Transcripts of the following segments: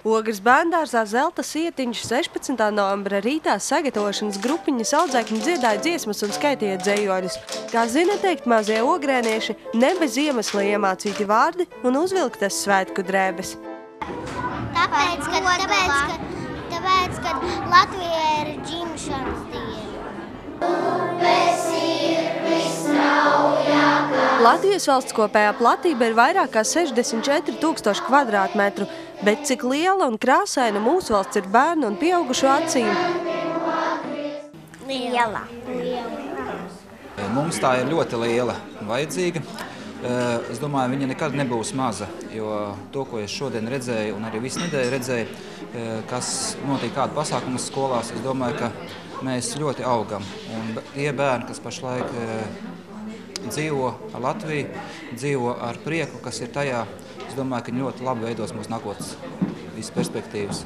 Ogres bērndārzā Zelta Sietiņš 16. novembra rītā sagatavošanas grupiņas audzēkņi dziedāja dziesmas un skaitīja dzējoļus. Kā zina teikt mazie ogrēnieši, ne bez iemesla iemācīti vārdi un uzvilktas svētku drēbes. Tāpēc, ka Latvijai ir dzimšanas diena. Latvijas valsts kopējā platība ir vairāk kā 64 000 kvadrātmetru, bet cik liela un krāsaina mūsu valsts ir bērnu un pieaugušo acīm? Liela. Mums tā ir ļoti liela vajadzīga. Es domāju, viņa nekad nebūs maza, jo to, ko es šodien redzēju un arī visu nedēļu redzēju, kas notiek kādu pasākumu skolās, es domāju, ka mēs ļoti augam. Un tie bērni, kas pašlaik dzīvo ar Latviju, dzīvo ar prieku, kas ir tajā, es domāju, ka viņi ļoti labi veidos mūsu nākotnes visas perspektīvas.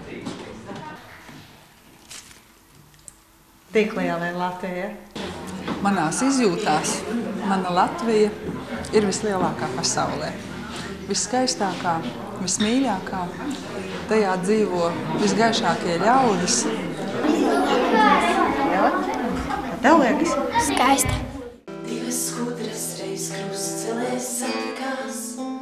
Tik liela ir Latvija? Manās izjūtās mana Latvija ir vislielākā pasaulē. Viskaistākā, vismīļākā, tajā dzīvo visgaišākie ļaudis. Tev liekas? Skaista. Divas skudras reiz krustcelēs satikās, un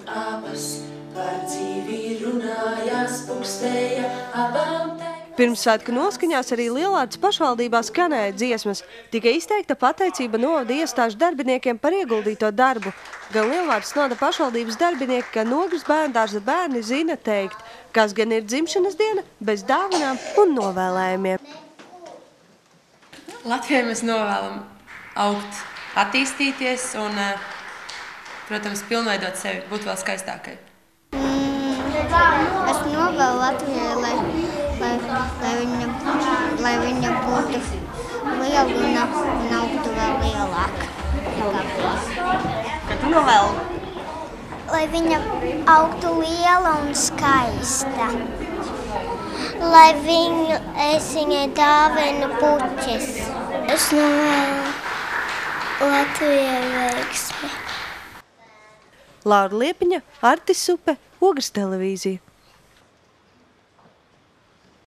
abas par dzīvi runājās, pukstēja abām teikt. Pirmsvētku noskaņās arī Lielārdas pašvaldībā skanēja dziesmas. Tika izteikta pateicība novada iestāžu darbiniekiem par ieguldīto darbu. Gan Lielārdas novada pašvaldības darbinieki, gan Ogres bērndārza bērni zina teikt, kas gan ir dzimšanas diena bez dāvanām un novēlējumiem. Latvijai mēs novēlam augt, attīstīties un, protams, pilnveidot sevi, būt vēl skaistākai. Es novēlu Latvijai, lai viņa būtu liela un augtu vēl lielāka. Kad tu novēli? Lai viņa augtu liela un skaista. Lai es viņai dāvinu puķes. Es novēlu Latvijai veiksmi. Laura Liepiņa, Artis Supe, Ogres televīzija.